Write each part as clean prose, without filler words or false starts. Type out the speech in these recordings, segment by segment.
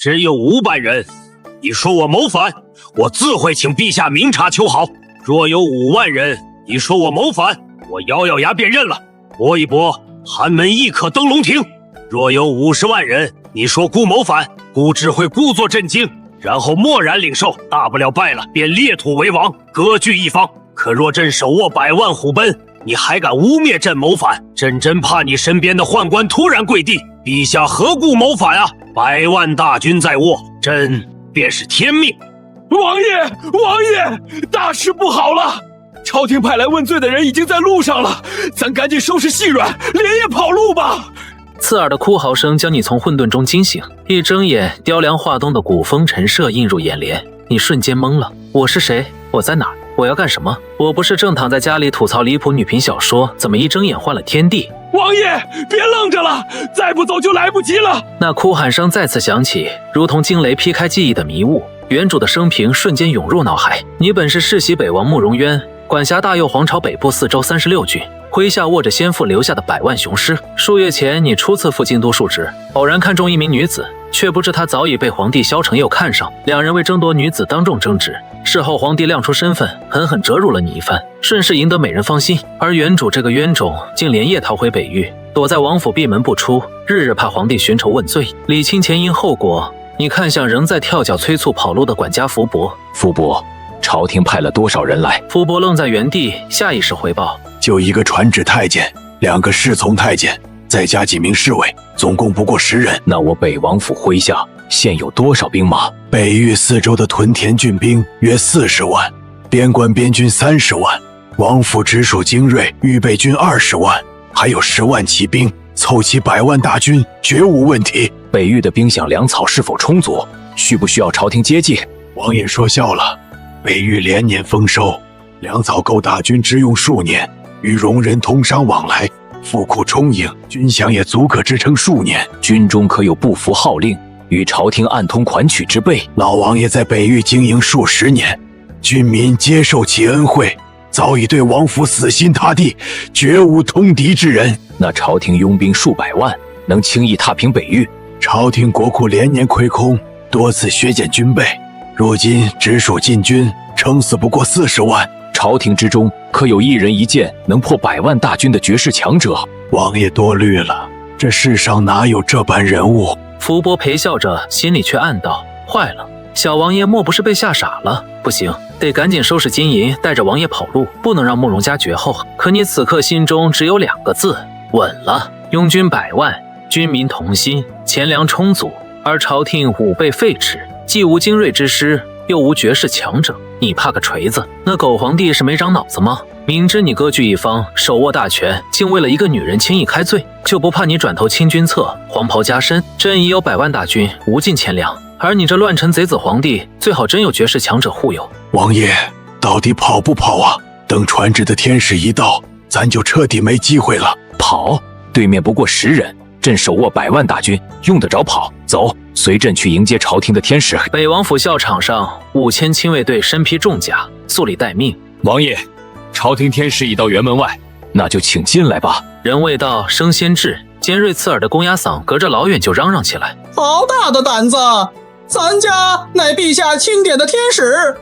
只有500人。你说我谋反，我自会请陛下明察秋毫；若有5万人，你说我谋反，我咬咬牙便认了，搏一搏，寒门亦可登龙庭。若有50万人，你说孤谋反，孤只会故作震惊，然后默然领受，大不了败了便裂土为王，割据一方。可若朕手握100万虎贲，你还敢污蔑朕谋反？朕真怕你身边的宦官突然跪地，陛下何故谋反啊？100万大军在握，朕便是天命。王爷，大事不好了！朝廷派来问罪的人已经在路上了，咱赶紧收拾细软，连夜跑路吧！刺耳的哭嚎声将你从混沌中惊醒，一睁眼，雕梁画栋的古风陈设映入眼帘，你瞬间懵了。我是谁？我在哪儿？我要干什么？我不是正躺在家里吐槽离谱女频小说，怎么一睁眼换了天地？王爷，别愣着了，再不走就来不及了！那哭喊声再次响起，如同惊雷劈开记忆的迷雾，原主的生平瞬间涌入脑海。你本是世袭北王慕容渊，管辖大右皇朝北部4州36郡，麾下握着先父留下的100万雄师。数月前，你初次赴京都述职，偶然看中一名女子，却不知她早已被皇帝萧承佑看上，两人为争夺女子当众争执。事后皇帝亮出身份，狠狠折辱了你一番，顺势赢得美人芳心。而原主这个冤种竟连夜逃回北域，躲在王府闭门不出，日日怕皇帝寻仇问罪，理清前因后果。你看向仍在跳脚催促跑路的管家福伯。福伯，朝廷派了多少人来？福伯愣在原地，下意识回报：就1个传旨太监，2个侍从太监，再加几名侍卫，总共不过10人。那我北王府麾下现有多少兵马？北域4州的屯田郡兵约40万，边关边军30万，王府直属精锐预备军20万，还有10万骑兵，凑齐100万大军绝无问题。北域的兵饷粮草是否充足？需不需要朝廷接济？王爷说笑了，北域连年丰收，粮草够大军支用数年，与戎人通商往来，富库充盈，军饷也足可支撑数年。军中可有不服号令，与朝廷暗通款曲之辈？老王爷在北域经营数10年，军民皆受其恩惠，早已对王府死心塌地，绝无通敌之人。那朝廷拥兵数百万，能轻易踏平北域？朝廷国库连年亏空，多次削减军备，如今直属禁军撑死不过40万。朝廷之中可有1人1剑能破100万大军的绝世强者？王爷多虑了，这世上哪有这般人物？福伯陪笑着，心里却暗道：坏了，小王爷莫不是被吓傻了？不行，得赶紧收拾金银，带着王爷跑路，不能让慕容家绝后。可你此刻心中只有2个字：稳了。拥军100万，军民同心，钱粮充足，而朝廷武备废弛，既无精锐之师，又无绝世强者，你怕个锤子？那狗皇帝是没长脑子吗？明知你割据一方，手握大权，竟为了一个女人轻易开罪，就不怕你转头清君侧，黄袍加身？朕已有100万大军，无尽钱粮，而你这乱臣贼子皇帝，最好真有绝世强者护佑。王爷到底跑不跑啊？等传旨的天使一到，咱就彻底没机会了。跑？对面不过10人，朕手握100万大军，用得着跑？走，随朕去迎接朝廷的天使。北王府校场上，5000亲卫队身披重甲，肃礼待命。王爷，朝廷天使已到辕门外，那就请进来吧。人未到，声先至，尖锐刺耳的公鸭嗓隔着老远就嚷嚷起来：好大的胆子！咱家乃陛下钦点的天使，尔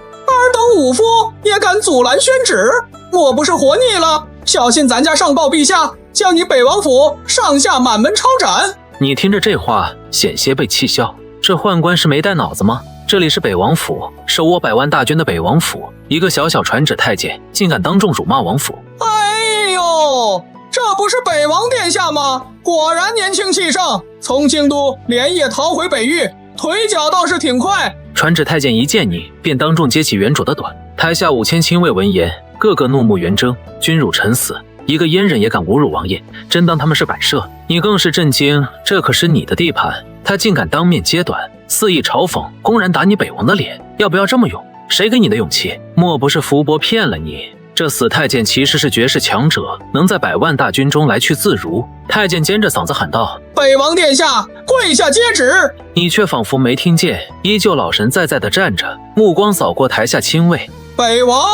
等武夫也敢阻拦宣旨，莫不是活腻了？小心咱家上报陛下，将你北王府上下满门抄斩！你听着这话，险些被气笑。这宦官是没带脑子吗？这里是北王府，手握100万大军的北王府，一个小小传旨太监竟敢当众辱骂王府。哎呦，这不是北王殿下吗？果然年轻气盛，从京都连夜逃回北域，腿脚倒是挺快。传旨太监一见你，便当众揭起原主的短。台下5000亲卫闻言，个个怒目圆睁，君辱臣死，一个阉人也敢侮辱王爷，真当他们是摆设？你更是震惊，这可是你的地盘，他竟敢当面揭短，肆意嘲讽，公然打你北王的脸，要不要这么勇？谁给你的勇气？莫不是福伯骗了你？这死太监其实是绝世强者，能在100万大军中来去自如。太监尖着嗓子喊道：北王殿下，跪下接旨！你却仿佛没听见，依旧老神在在地站着，目光扫过台下亲卫。北王，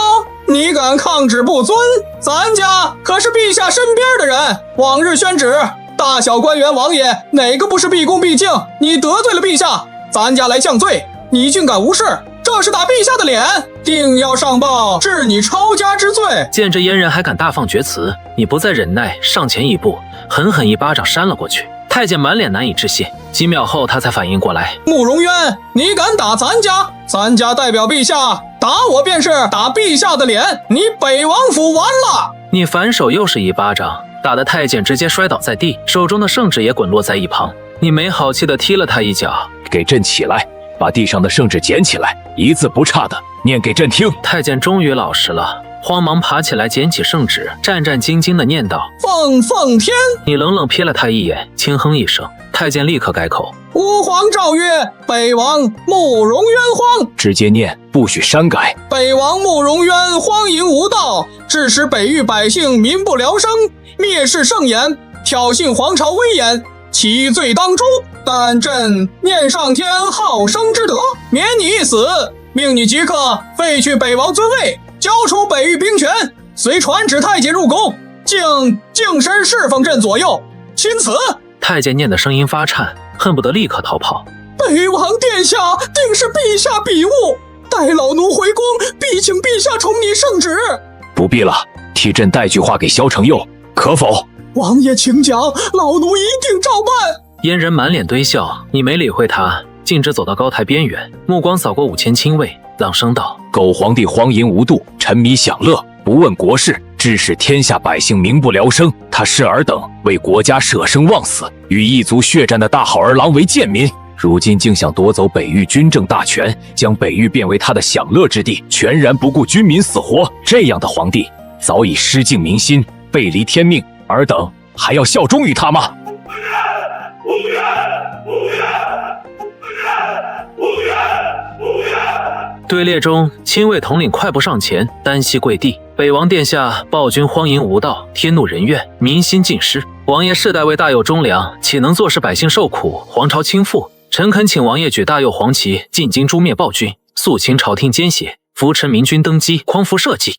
你敢抗旨不遵？咱家可是陛下身边的人，往日宣旨，大小官员王爷哪个不是毕恭毕敬？你得罪了陛下，咱家来降罪，你竟敢无视，这是打陛下的脸，定要上报治你抄家之罪。见这阉人还敢大放厥词，你不再忍耐，上前一步，狠狠一巴掌扇了过去。太监满脸难以置信，几秒后他才反应过来，慕容渊，你敢打咱家？咱家代表陛下，打我便是打陛下的脸，你北王府完了！你反手又是一巴掌，打得太监直接摔倒在地，手中的圣旨也滚落在一旁。你没好气地踢了他一脚，给朕起来，把地上的圣旨捡起来，一字不差的念给朕听。太监终于老实了，慌忙爬起来捡起圣旨，战战兢兢地念道：奉天。你冷冷瞥了他一眼，轻哼一声。太监立刻改口：吾皇诏曰，北王慕容渊荒。直接念，不许删改。北王慕容渊荒淫无道，致使北域百姓民不聊生，蔑视圣言，挑衅皇朝威严，其罪当诛。但朕念上天好生之德，免你一死，命你即刻废去北王尊位，交出北域兵权，随传旨太监入宫，净身侍奉朕左右，钦此。太监念的声音发颤，恨不得立刻逃跑。北王殿下定是陛下笔误，待老奴回宫，必请陛下重拟圣旨。不必了，替朕带句话给萧承佑，可否？王爷请讲，老奴一定照办。阉人满脸堆笑，你没理会他，径直走到高台边缘，目光扫过5000亲卫，朗声道：狗皇帝荒淫无度，沉迷享乐，不问国事，致使天下百姓民不聊生。他视尔等为国家舍生忘死，与异族血战的大好儿郎为贱民，如今竟想夺走北域军政大权，将北域变为他的享乐之地，全然不顾军民死活。这样的皇帝早已失敬民心，背离天命，尔等还要效忠于他吗？队列中，亲卫统领快步上前，单膝跪地：北王殿下，暴君荒淫无道，天怒人怨，民心尽失。王爷世代为大佑忠良，岂能坐视百姓受苦，皇朝倾覆？臣恳请王爷举大佑黄旗，进京诛灭暴君，肃清朝廷奸邪，扶持明君登基，匡扶社稷。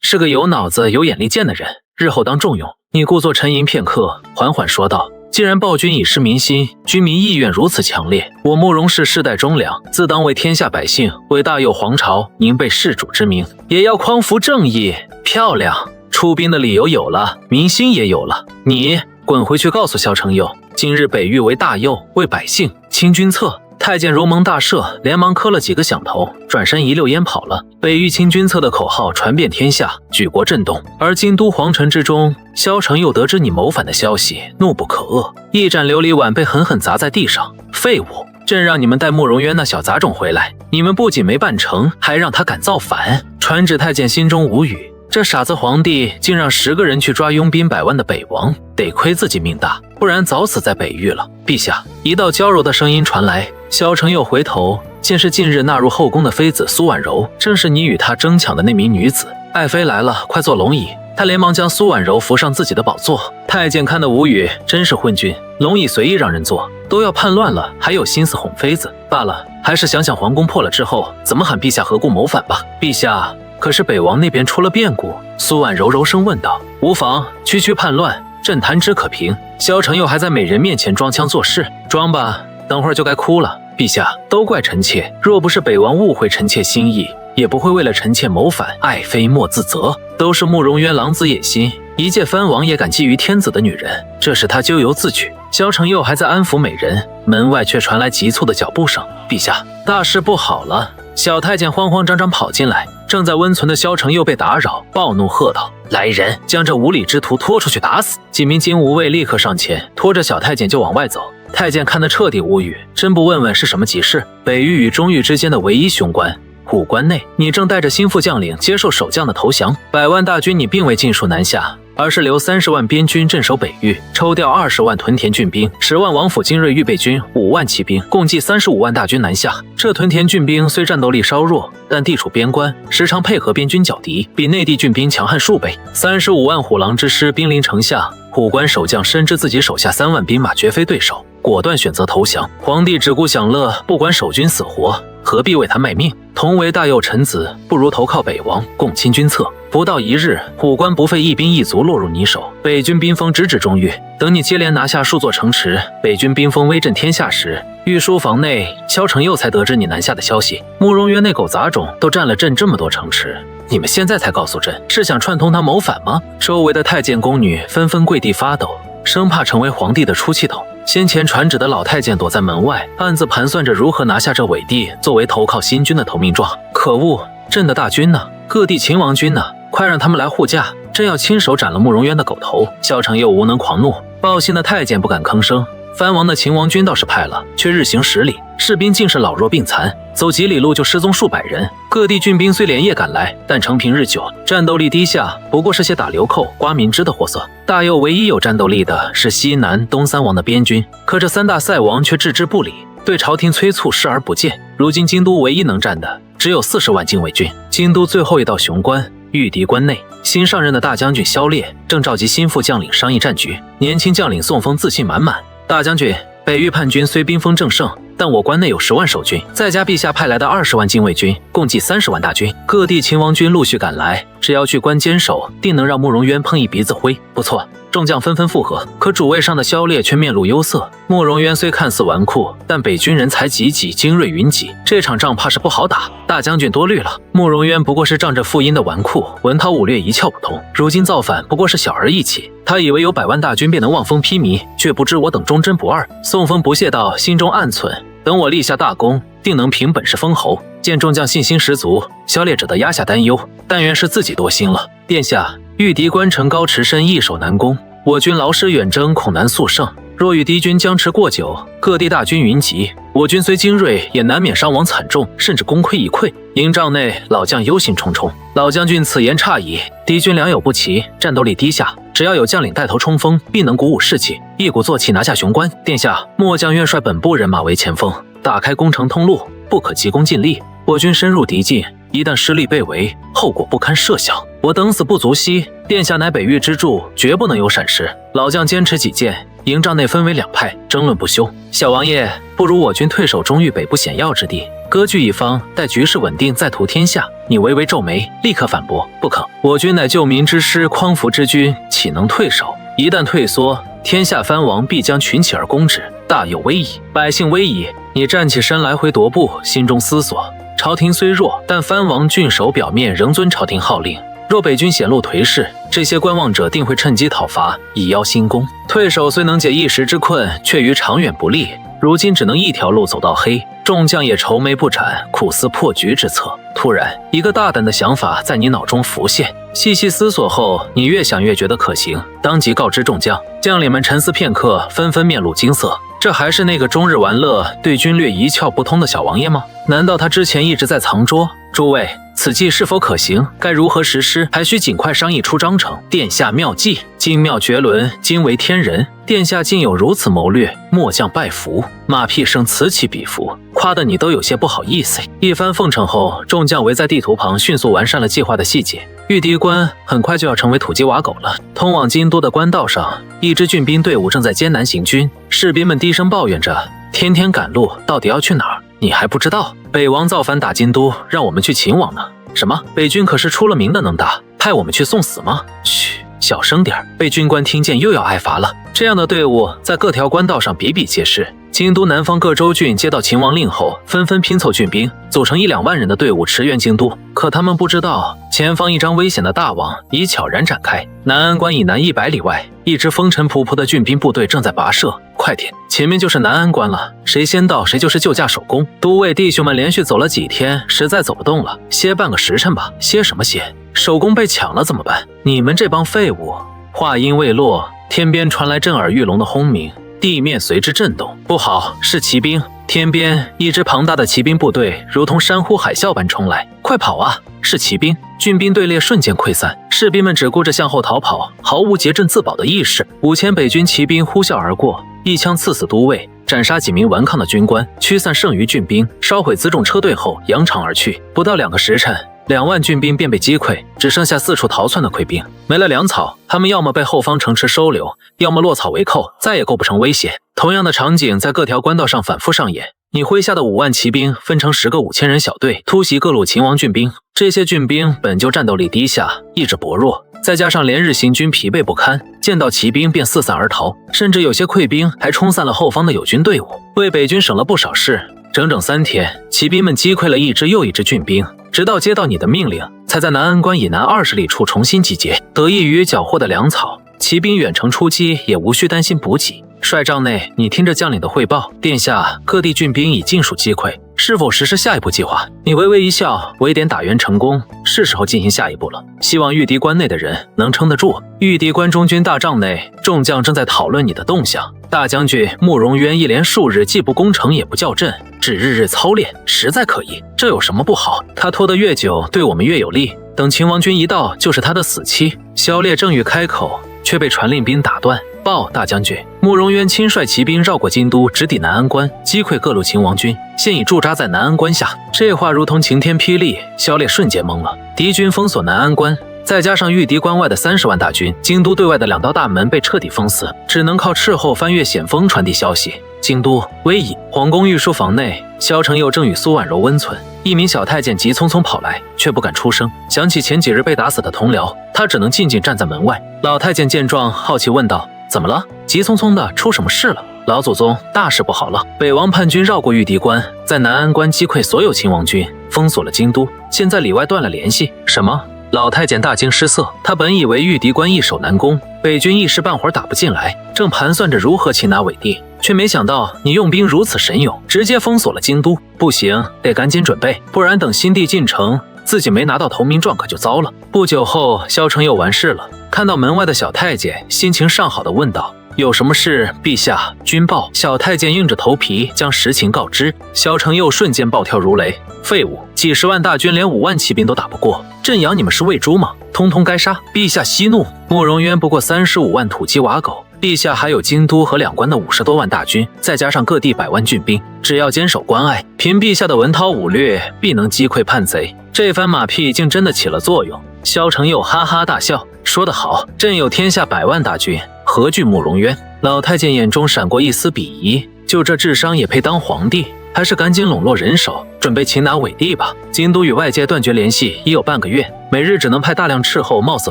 是个有脑子、有眼力见的人，日后当重用。你故作沉吟片刻，缓缓说道：既然暴君已失民心，军民意愿如此强烈，我慕容氏世代忠良，自当为天下百姓，为大佑皇朝宁背世主之名，也要匡扶正义。漂亮，出兵的理由有了，民心也有了。你滚回去告诉萧承佑，今日北域为大佑，为百姓，清君侧。太监如蒙大赦，连忙磕了几个响头，转身一溜烟跑了。北域清君侧的口号传遍天下，举国震动。而京都皇城之中，萧承佑得知你谋反的消息，怒不可遏，一盏琉璃碗被狠狠砸在地上。废物！朕让你们带慕容渊那小杂种回来，你们不仅没办成，还让他敢造反。传旨太监心中无语，这傻子皇帝竟让10个人去抓拥兵百万的北王，得亏自己命大，不然早死在北域了。陛下，一道娇柔的声音传来。萧承佑回头，见是近日纳入后宫的妃子苏婉柔，正是你与她争抢的那名女子。爱妃来了，快坐龙椅。他连忙将苏婉柔扶上自己的宝座。太监看得无语，真是昏君，龙椅随意让人坐，都要叛乱了，还有心思哄妃子。罢了，还是想想皇宫破了之后，怎么喊陛下合故谋反吧。陛下，可是北王那边出了变故。苏婉柔柔声问道。无妨，区区叛乱，朕弹指可平。萧承佑还在美人面前装腔作势，装吧，等会儿就该哭了。陛下，都怪臣妾，若不是北王误会臣妾心意，也不会为了臣妾谋反。爱妃莫自责，都是慕容渊狼子野心，一介藩王也敢觊觎天子的女人，这是他咎由自取。萧承佑还在安抚美人，门外却传来急促的脚步声。陛下，大事不好了！小太监慌慌张张跑进来，正在温存的萧承佑被打扰，暴怒喝道：来人，将这无礼之徒拖出去打死！几名金吾卫立刻上前，拖着小太监就往外走。太监看得彻底无语，真不问问是什么急事。北域与中域之间的唯一雄关虎关内，你正带着心腹将领接受守将的投降。100万大军你并未尽数南下，而是留30万边军镇守北域，抽调20万屯田郡兵，10万王府精锐预备军，5万骑兵，共计35万大军南下。这屯田郡兵虽战斗力稍弱，但地处边关，时常配合边军剿敌，比内地郡兵强悍数倍。35万虎狼之师兵临城下，虎关守将深知自己手下3万兵马绝非对手，果断选择投降。皇帝只顾享乐，不管守军死活，何必为他卖命？同为大佑臣子，不如投靠北王，共亲君侧。不到1日，虎关不费一兵一卒落入你手，北军兵锋直指中域。等你接连拿下数座城池，北军兵锋威震天下时，御书房内，萧承佑才得知你南下的消息。慕容渊那狗杂种都占了朕这么多城池，你们现在才告诉朕，是想串通他谋反吗？周围的太监宫女纷纷跪地发抖，生怕成为皇帝的出气筒。先前传旨的老太监躲在门外，暗自盘算着如何拿下这伪帝作为投靠新军的投名状。可恶，朕的大军呢？各地秦王军呢？快让他们来护驾！朕要亲手斩了慕容渊的狗头。萧承佑无能狂怒，报信的太监不敢吭声。藩王的秦王军倒是派了，却日行10里，士兵竟是老弱病残，走几里路就失踪数百人。各地郡兵虽连夜赶来，但承平日久，战斗力低下，不过是些打流寇、刮民脂的货色。大右唯一有战斗力的是西南东三王的边军，可这三大塞王却置之不理，对朝廷催促视而不见。如今京都唯一能战的只有40万禁卫军。京都最后一道雄关御敌关内，新上任的大将军萧烈正召集心腹将领商议战局。年轻将领宋峰自信满满：大将军，北域叛军虽兵锋正盛，但我关内有10万守军，再加陛下派来的20万禁卫军，共计30万大军。各地秦王军陆续赶来，只要去关坚守，定能让慕容渊碰一鼻子灰。不错，众将纷纷附和。可主位上的萧烈却面露忧色。慕容渊虽看似纨绔，但北军人才济济，精锐云集，这场仗怕是不好打。大将军多虑了，慕容渊不过是仗着父荫的纨绔，文韬武略一窍不通，如今造反不过是小儿一起。他以为有100万大军便能望风披靡，却不知我等忠贞不二。宋峰不屑道，心中暗忖，等我立下大功，定能凭本事封侯。见众将信心十足，萧烈只得压下担忧，但愿是自己多心了。殿下，御敌关城高池深，易守难攻，我军劳师远征，恐难速胜。若与敌军僵持过久，各地大军云集，我军虽精锐，也难免伤亡惨重，甚至功亏一篑。营帐内老将忧心忡忡。老将军此言差矣，敌军良莠不齐，战斗力低下，只要有将领带头冲锋，必能鼓舞士气，一鼓作气拿下雄关。殿下，末将愿率本部人马为前锋，打开攻城通路，不可急功近利。我军深入敌境，一旦失利被围，后果不堪设想。我等死不足惜，殿下乃北域之柱，绝不能有闪失。老将坚持己见，营帐内分为2派，争论不休。小王爷，不如我军退守中域北部险要之地，割据一方，待局势稳定再图天下。你微微皱眉，立刻反驳：不可！我军乃救民之师，匡扶之君，岂能退守？一旦退缩，天下藩王必将群起而攻之，大有危矣。百姓危矣！你站起身来回踱步，心中思索：朝廷虽弱，但藩王郡守表面仍遵朝廷号令。若北军显露颓势，这些观望者定会趁机讨伐，以邀新功。退守虽能解一时之困，却于长远不利。如今只能一条路走到黑，众将也愁眉不展，苦思破局之策。突然，一个大胆的想法在你脑中浮现，细细思索后，你越想越觉得可行，当即告知众将。将领们沉思片刻，纷纷面露惊色。这还是那个终日玩乐、对军略一窍不通的小王爷吗？难道他之前一直在藏拙？诸位，此计是否可行？该如何实施？还需尽快商议出章程。殿下妙计，精妙绝伦，惊为天人。殿下竟有如此谋略，末将拜服。马屁声此起彼伏，夸得你都有些不好意思。一番奉承后，众将围在地图旁，迅速完善了计划的细节。御敌关很快就要成为土鸡瓦狗了。通往京都的官道上，一支郡兵队伍正在艰难行军，士兵们低声抱怨着：天天赶路，到底要去哪儿？你还不知道？北王造反打京都，让我们去秦王呢。什么？北军可是出了名的能打，派我们去送死吗？嘘，小声点，被军官听见又要挨罚了。这样的队伍在各条官道上比比皆是。京都南方各州郡接到秦王令后，纷纷拼凑郡兵，组成1-2万人的队伍驰援京都。可他们不知道，前方一张危险的大网已悄然展开。南安关以南100里外，一支风尘仆仆的郡兵部队正在跋涉。快点，前面就是南安关了，谁先到谁就是救驾首功。都尉弟兄们连续走了几天，实在走不动了，歇半个时辰吧。歇什么歇？首功被抢了怎么办？你们这帮废物！话音未落，天边传来震耳欲聋的轰鸣，地面随之震动。不好，是骑兵！天边一支庞大的骑兵部队如同山呼海啸般冲来，快跑啊！是骑兵！军兵队列瞬间溃散，士兵们只顾着向后逃跑，毫无劫阵自保的意识。5000北军骑兵呼啸而过，一枪刺死都尉，斩杀几名顽抗的军官，驱散剩余郡兵，烧毁辎重车队后扬长而去。不到2个时辰，2万郡兵便被击溃，只剩下四处逃窜的溃兵。没了粮草，他们要么被后方城池收留，要么落草为寇，再也构不成威胁。同样的场景在各条官道上反复上演。你麾下的5万骑兵分成10个5000人小队，突袭各路秦王郡兵。这些郡兵本就战斗力低下，意志薄弱，再加上连日行军疲惫不堪，见到骑兵便四散而逃，甚至有些溃兵还冲散了后方的友军队伍，为北军省了不少事。整整3天，骑兵们击溃了一支又一支郡兵，直到接到你的命令，才在南安关以南20里处重新集结。得益于缴获的粮草，骑兵远程出击也无需担心补给。帅帐内，你听着将领的汇报，殿下，各地郡兵已尽数击溃，是否实施下一步计划？你微微一笑，围点打援成功，是时候进行下一步了。希望御敌关内的人能撑得住。御敌关中军大帐内，众将正在讨论你的动向。大将军慕容渊一连数日既不攻城也不校阵，只日日操练，实在可疑。这有什么不好？他拖得越久，对我们越有利。等秦王军一到，就是他的死期。萧烈正欲开口，却被传令兵打断。报大将军，慕容渊亲率骑兵绕过京都，直抵南安关，击溃各路秦王军，现已驻扎在南安关下。这话如同晴天霹雳，萧烈瞬间懵了。敌军封锁南安关，再加上御敌关外的30万大军，京都对外的2道大门被彻底封死，只能靠斥候翻越险峰传递消息。京都威仪皇宫御书房内，萧承佑正与苏婉柔温存。一名小太监急匆匆跑来，却不敢出声。想起前几日被打死的同僚，他只能静静站在门外。老太监见状，好奇问道：“怎么了？急匆匆的，出什么事了？”老祖宗，大事不好了！北王叛军绕过御敌关，在南安关击溃所有秦王军，封锁了京都，现在里外断了联系。什么？老太监大惊失色，他本以为御敌关易守难攻，北军一时半会儿打不进来，正盘算着如何擒拿伪帝，却没想到你用兵如此神勇，直接封锁了京都。不行，得赶紧准备，不然等新帝进城，自己没拿到投名状可就糟了。不久后，萧承佑完事了，看到门外的小太监，心情尚好的问道：“有什么事，陛下？”军报。小太监硬着头皮将实情告知。萧承佑瞬间暴跳如雷：“废物！几十万大军连5万骑兵都打不过，朕养你们是喂猪吗？通通该杀！”陛下息怒，慕容渊不过35万土鸡瓦狗，陛下还有京都和2关的50多万大军，再加上各地100万郡兵，只要坚守关隘，凭陛下的文韬武略，必能击溃叛贼。这番马屁竟真的起了作用。萧承佑哈哈大笑，说得好，朕有天下100万大军，何惧慕容渊？老太监眼中闪过一丝鄙夷，就这智商也配当皇帝？还是赶紧笼络人手，准备擒拿伪帝吧。京都与外界断绝联系已有半个月，每日只能派大量斥候冒死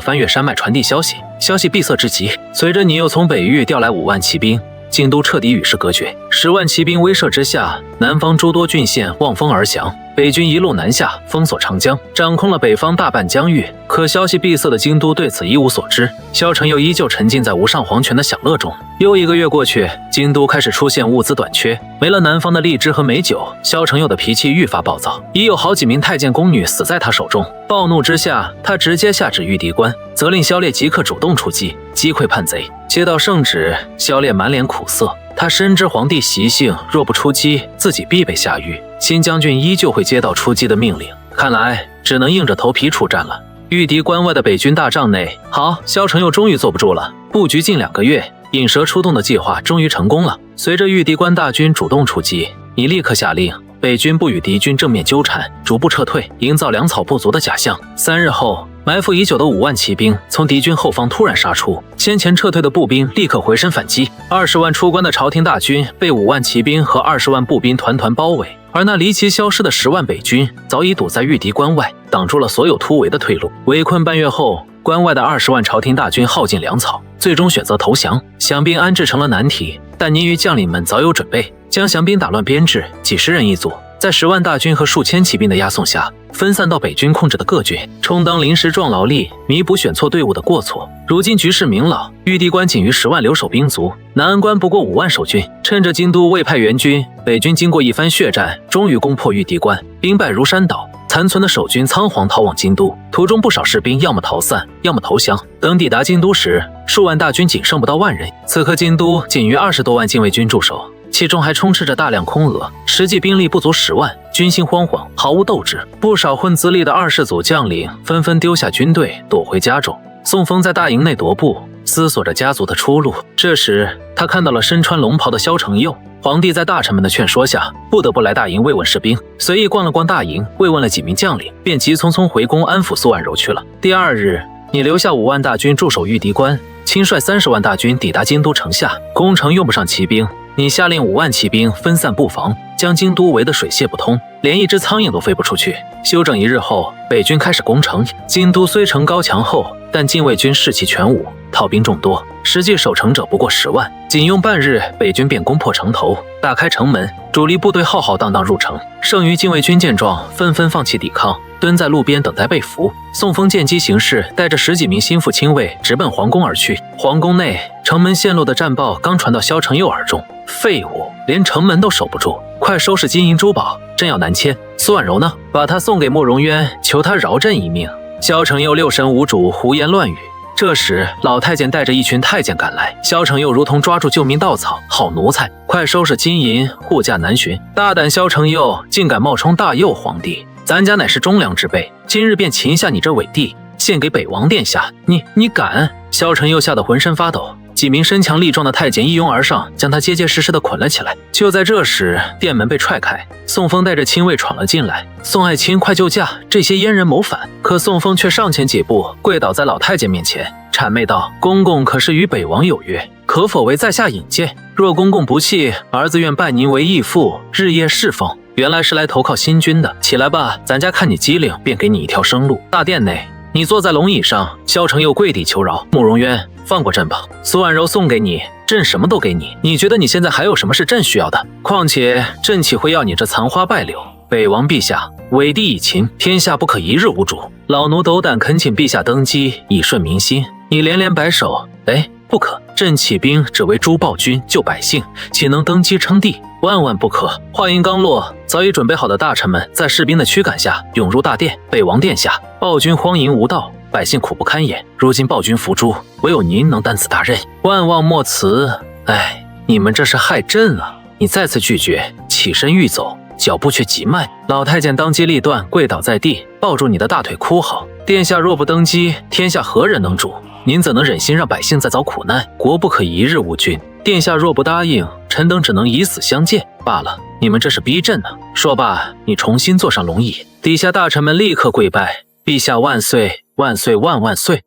翻越山脉传递消息，消息闭塞之极。随着你又从北域调来5万骑兵，京都彻底与世隔绝。10万骑兵威慑之下，南方诸多郡县望风而降。北军一路南下，封锁长江，掌控了北方大半疆域。可消息闭塞的京都对此一无所知。萧承佑依旧沉浸在无上皇权的享乐中。又1个月过去，京都开始出现物资短缺，没了南方的荔枝和美酒，萧承佑的脾气愈发暴躁，已有好几名太监宫女死在他手中。暴怒之下，他直接下旨御敌关，责令萧烈即刻主动出击，击溃叛贼。接到圣旨，萧烈满脸苦涩。他深知皇帝习性，若不出击，自己必被下狱。新将军依旧会接到出击的命令，看来只能硬着头皮出战了。御敌关外的北军大帐内，好，萧承佑终于坐不住了。布局近2个月，引蛇出洞的计划终于成功了。随着御敌关大军主动出击，你立刻下令北军不与敌军正面纠缠，逐步撤退，营造粮草不足的假象。3日后，埋伏已久的5万骑兵从敌军后方突然杀出，先前撤退的步兵立刻回身反击。20万出关的朝廷大军被5万骑兵和20万步兵团团包围，而那离奇消失的10万北军早已堵在御敌关外，挡住了所有突围的退路。围困半月后，关外的20万朝廷大军耗尽粮草，最终选择投降。降兵安置成了难题，但您与将领们早有准备，将降兵打乱编制，几十人一组，在10万大军和数千骑兵的押送下，分散到北军控制的各郡，充当临时壮劳力，弥补选错队伍的过错。如今局势明朗，御敌关仅余10万留守兵卒，南安关不过5万守军。趁着京都未派援军，北军经过一番血战，终于攻破御敌关，兵败如山倒。残存的守军仓皇逃往京都，途中不少士兵要么逃散，要么投降。等抵达京都时，数万大军仅剩不到万人。此刻京都仅余20多万禁卫军驻守，其中还充斥着大量空俄，实际兵力不足10万，军心惶惶，毫无斗志。不少混资历的2世祖将领纷纷丢下军队，躲回家中。宋峰在大营内踱步，思索着家族的出路。这时，他看到了身穿龙袍的萧承佑。皇帝在大臣们的劝说下，不得不来大营慰问士兵，随意逛了逛大营，慰问了几名将领，便急匆匆回宫安抚苏婉柔去了。第2日，你留下5万大军驻守御敌关，亲率30万大军抵达京都城下。攻城用不上骑兵，你下令5万骑兵分散布防，将京都围得水泄不通，连一只苍蝇都飞不出去。休整1日后，北军开始攻城。京都虽城高墙厚，但禁卫军士气全无，逃兵众多，实际守城者不过10万。仅用半日，北军便攻破城头，打开城门，主力部队浩浩荡荡入城。剩余禁卫军见状，纷纷放弃抵抗，蹲在路边等待被俘。宋丰见机行事，带着10几名心腹亲卫直奔皇宫而去。皇宫内，城门陷落的战报刚传到萧承佑耳中，废物，连城门都守不住，快收拾金银珠宝，朕要南迁。苏婉柔呢？把他送给慕容渊，求他饶朕一命。萧承佑6神无主，胡言乱语。这时，老太监带着一群太监赶来，萧承佑如同抓住救命稻草，好奴才，快收拾金银，护驾南巡。大胆萧承佑，竟敢冒充大佑皇帝！咱家乃是忠良之辈，今日便擒下你这伪帝，献给北王殿下。你敢？萧承佑吓得浑身发抖。几名身强力壮的太监一拥而上，将他结结实实地捆了起来。就在这时，殿门被踹开，宋丰带着亲卫闯了进来。宋爱卿，快救驾！这些阉人谋反！可宋丰却上前几步，跪倒在老太监面前，谄媚道：“公公可是与北王有约，可否为在下引荐？若公公不弃，儿子愿拜您为义父，日夜侍奉。”原来是来投靠新君的。起来吧，咱家看你机灵，便给你一条生路。大殿内，你坐在龙椅上，萧承佑跪地求饶：“慕容渊，放过朕吧，苏婉柔送给你，朕什么都给你。你觉得你现在还有什么是朕需要的？况且朕岂会要你这残花败柳？北王陛下，伪帝已擒，天下不可一日无主。老奴斗胆恳请陛下登基，以顺民心。你连连摆手，不可！朕起兵只为诛暴君，救百姓，岂能登基称帝？万万不可！”话音刚落，早已准备好的大臣们在士兵的驱赶下涌入大殿。北王殿下，暴君荒淫无道，百姓苦不堪言。如今暴君伏诛，唯有您能担此大任，万望莫辞。你们这是害朕啊！你再次拒绝，起身欲走，脚步却极慢。老太监当机立断，跪倒在地，抱住你的大腿哭嚎：“殿下若不登基，天下何人能主？您怎能忍心让百姓再遭苦难？国不可一日无君。殿下若不答应，臣等只能以死相见罢了。你们这是逼朕啊！”说罢，你重新坐上龙椅。底下大臣们立刻跪拜：“陛下万岁，万岁，万万岁！”